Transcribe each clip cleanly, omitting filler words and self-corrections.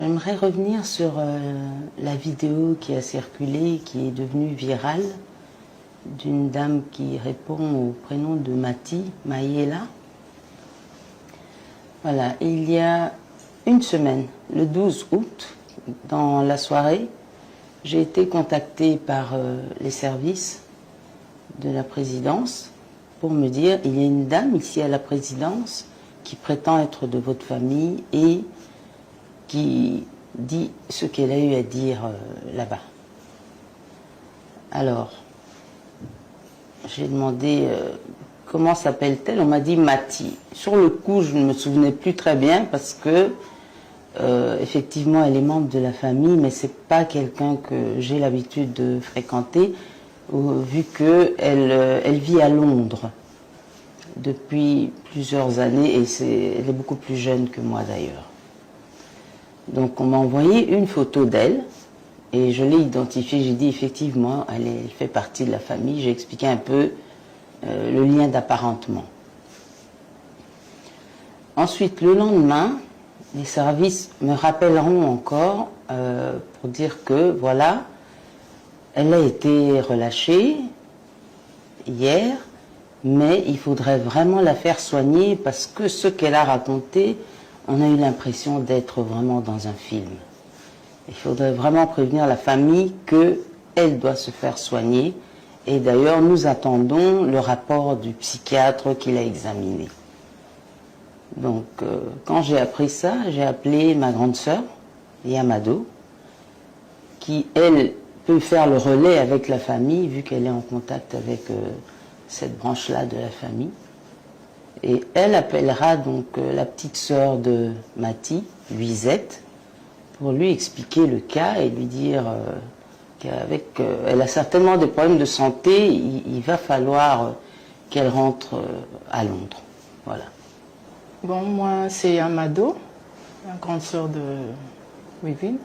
J'aimerais revenir sur la vidéo qui a circulé, qui est devenue virale, d'une dame qui répond au prénom de Mati, Maïela. Voilà, il y a une semaine, le 12 août, dans la soirée, j'ai été contactée par les services de la présidence pour me dire il y a une dame ici à la présidence qui prétend être de votre famille et qui dit ce qu'elle a eu à dire là-bas. Alors, j'ai demandé comment s'appelle-t-elle. On m'a dit Mati. Sur le coup, je ne me souvenais plus très bien parce que effectivement, elle est membre de la famille, mais c'est pas quelqu'un que j'ai l'habitude de fréquenter, vu qu'elle elle vit à Londres depuis plusieurs années et elle est beaucoup plus jeune que moi d'ailleurs. Donc on m'a envoyé une photo d'elle et je l'ai identifiée, j'ai dit effectivement elle fait partie de la famille, j'ai expliqué un peu le lien d'apparentement. Ensuite le lendemain, les services me rappelleront encore pour dire que voilà, elle a été relâchée hier, mais il faudrait vraiment la faire soigner parce que ce qu'elle a raconté, on a eu l'impression d'être vraiment dans un film. Il faudrait vraiment prévenir la famille qu'elle doit se faire soigner. Et d'ailleurs, nous attendons le rapport du psychiatre qui l'a examiné. Donc, quand j'ai appris ça, j'ai appelé ma grande sœur, Yamado, qui, elle, peut faire le relais avec la famille, vu qu'elle est en contact avec cette branche-là de la famille. Et elle appellera donc la petite sœur de Mati, Luisette, pour lui expliquer le cas et lui dire qu'elle a certainement des problèmes de santé, il va falloir qu'elle rentre à Londres. Voilà. Bon, moi c'est Amado, la grande sœur de Wivine.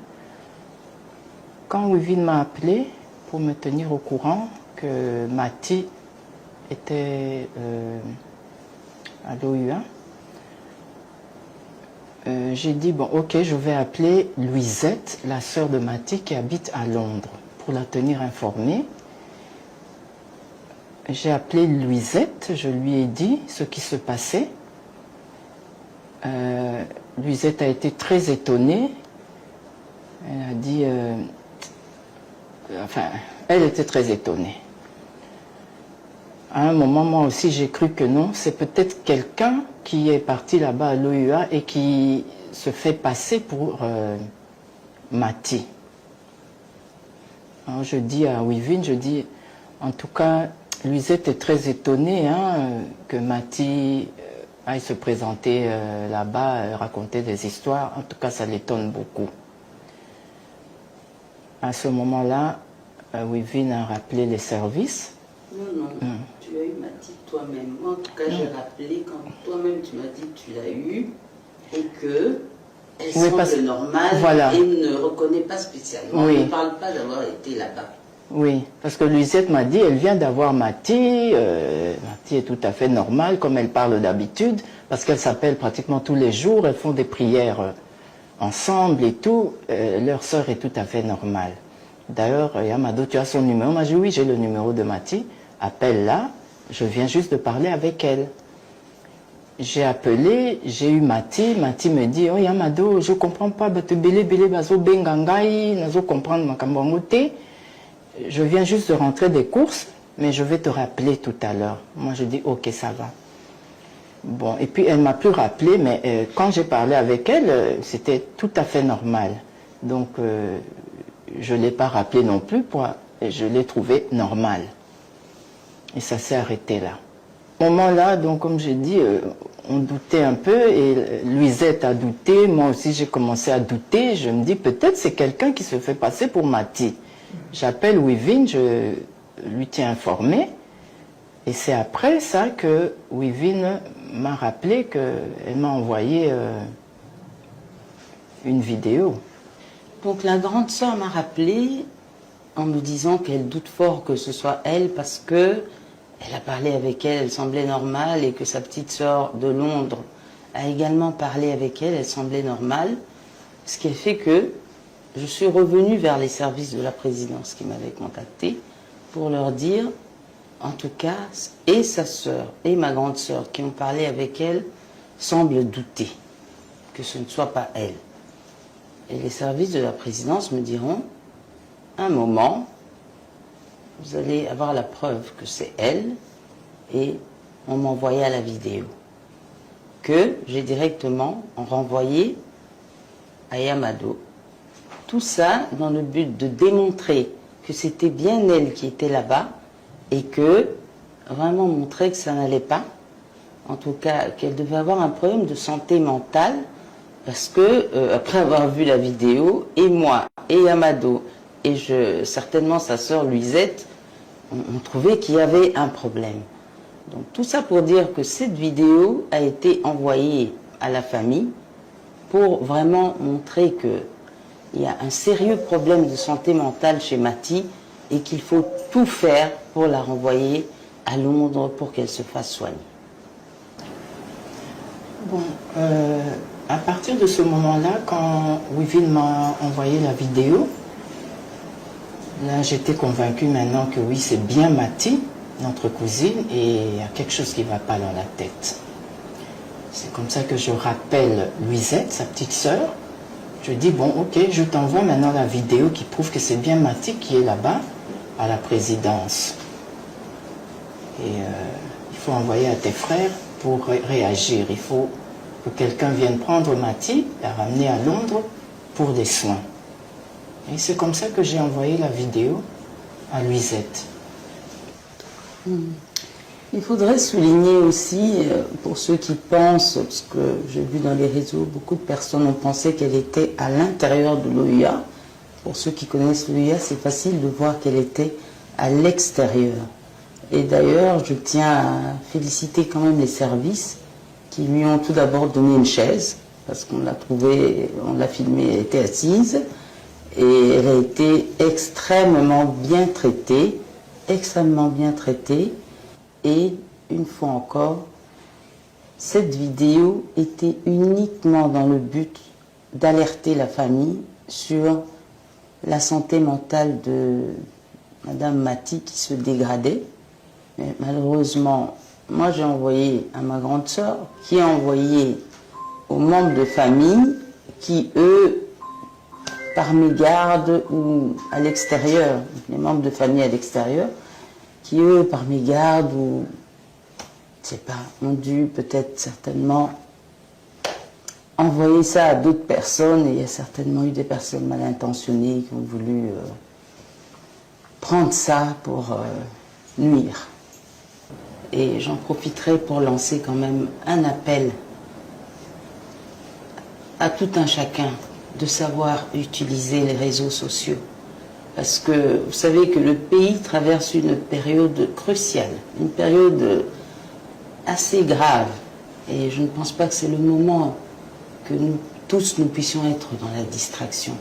Quand Wivine m'a appelé pour me tenir au courant que Mati était à l'OUA, j'ai dit, bon ok, je vais appeler Luisette, la sœur de Mati qui habite à Londres, pour la tenir informée. J'ai appelé Luisette, je lui ai dit ce qui se passait. Luisette a été très étonnée. Elle a dit, enfin, elle était très étonnée. À un moment, moi aussi, j'ai cru que non, c'est peut-être quelqu'un qui est parti là-bas à l'OUA et qui se fait passer pour Mati. Alors je dis à Wivine, je dis, en tout cas, Luisette est très étonnée que Mati aille se présenter là-bas, raconter des histoires. En tout cas, ça l'étonne beaucoup. À ce moment-là, Wivine a rappelé les services. Non, tu as eu Mati toi-même. Moi, en tout cas, j'ai rappelé quand toi-même tu m'as dit que tu l'as eu et que elle semble normale voilà. Et ne reconnaît pas spécialement. Oui. Elle ne parle pas d'avoir été là-bas. Oui, parce que Luisette m'a dit, elle vient d'avoir Mati. Mati est tout à fait normale, comme elle parle d'habitude, parce qu'elle s'appelle pratiquement tous les jours, elles font des prières ensemble et tout. Leur sœur est tout à fait normale. D'ailleurs, Yamado, tu as son numéro? Moi, j'ai dit oui, j'ai le numéro de Mati. Appelle-la, je viens juste de parler avec elle. J'ai appelé, j'ai eu Mati. Mati me dit, oh Yamado, je comprends pas, je viens juste de rentrer des courses, mais je vais te rappeler tout à l'heure. Moi, je dis, ok, ça va. Bon, et puis elle m'a plus rappelé, mais quand j'ai parlé avec elle, c'était tout à fait normal. Donc, je ne l'ai pas rappelé non plus, je l'ai trouvé normal. Et ça s'est arrêté là. Au moment-là, donc comme j'ai dit, on doutait un peu, et Luisette a douté, moi aussi j'ai commencé à douter. Je me dis, peut-être c'est quelqu'un qui se fait passer pour Mati. J'appelle Wivine, je lui tiens informé, et c'est après ça que Wivine m'a rappelé qu'elle m'a envoyé une vidéo. Donc la grande sœur m'a rappelé en me disant qu'elle doute fort que ce soit elle parce que elle a parlé avec elle, elle semblait normale, et que sa petite sœur de Londres a également parlé avec elle, elle semblait normale. Ce qui a fait que je suis revenue vers les services de la présidence qui m'avaient contacté pour leur dire, en tout cas, et sa sœur et ma grande sœur qui ont parlé avec elle semblent douter que ce ne soit pas elle. Et les services de la présidence me diront, un moment, vous allez avoir la preuve que c'est elle, et on m'envoya la vidéo que j'ai directement renvoyée à Yamado. Tout ça dans le but de démontrer que c'était bien elle qui était là-bas et que vraiment montrer que ça n'allait pas, en tout cas qu'elle devait avoir un problème de santé mentale parce que après avoir vu la vidéo, et moi et Yamado et certainement sa sœur Luisette, on trouvait qu'il y avait un problème. Donc tout ça pour dire que cette vidéo a été envoyée à la famille pour vraiment montrer qu'il y a un sérieux problème de santé mentale chez Mathie et qu'il faut tout faire pour la renvoyer à Londres pour qu'elle se fasse soigner. Bon, à partir de ce moment-là, quand Wivine m'a envoyé la vidéo, là j'étais convaincue maintenant que oui, c'est bien Mathie, notre cousine, et il y a quelque chose qui ne va pas dans la tête. C'est comme ça que je rappelle Luisette, sa petite sœur. Je dis, bon, ok, je t'envoie maintenant la vidéo qui prouve que c'est bien Mathie qui est là-bas, à la présidence. Et il faut envoyer à tes frères pour réagir. Il faut que quelqu'un vienne prendre Mathie, la ramener à Londres pour des soins. Et c'est comme ça que j'ai envoyé la vidéo à Luisette. Il faudrait souligner aussi, pour ceux qui pensent, parce que j'ai vu dans les réseaux, beaucoup de personnes ont pensé qu'elle était à l'intérieur de l'OUA. Pour ceux qui connaissent l'OUA, c'est facile de voir qu'elle était à l'extérieur. Et d'ailleurs, je tiens à féliciter quand même les services qui lui ont tout d'abord donné une chaise, parce qu'on l'a trouvée, on l'a filmée, elle était assise, et elle a été extrêmement bien traitée, et une fois encore, cette vidéo était uniquement dans le but d'alerter la famille sur la santé mentale de Madame Mathie qui se dégradait. Mais malheureusement, moi j'ai envoyé à ma grande sœur, qui a envoyé aux membres de famille, qui eux, par mégarde ou à l'extérieur, les membres de famille à l'extérieur, qui eux, par mégarde ou, je sais pas, ont dû peut-être certainement envoyer ça à d'autres personnes, et il y a certainement eu des personnes mal intentionnées qui ont voulu prendre ça pour nuire. Et j'en profiterai pour lancer quand même un appel à tout un chacun de savoir utiliser les réseaux sociaux. Parce que vous savez que le pays traverse une période cruciale, une période assez grave. Et je ne pense pas que c'est le moment que nous tous nous puissions être dans la distraction.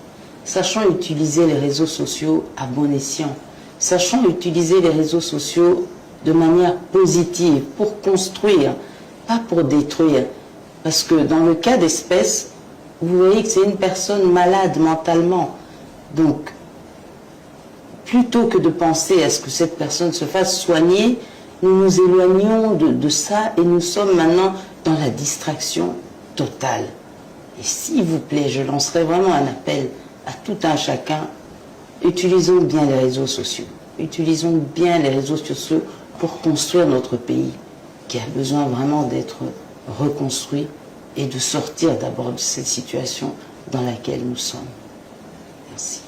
Sachons utiliser les réseaux sociaux à bon escient. Sachons utiliser les réseaux sociaux de manière positive, pour construire, pas pour détruire. Parce que dans le cas d'espèce, vous voyez que c'est une personne malade mentalement. Donc, plutôt que de penser à ce que cette personne se fasse soigner, nous nous éloignons de ça et nous sommes maintenant dans la distraction totale. Et s'il vous plaît, je lancerai vraiment un appel à tout un chacun, utilisons bien les réseaux sociaux. Utilisons bien les réseaux sociaux pour construire notre pays, qui a besoin vraiment d'être reconstruit et de sortir d'abord de cette situation dans laquelle nous sommes. Merci.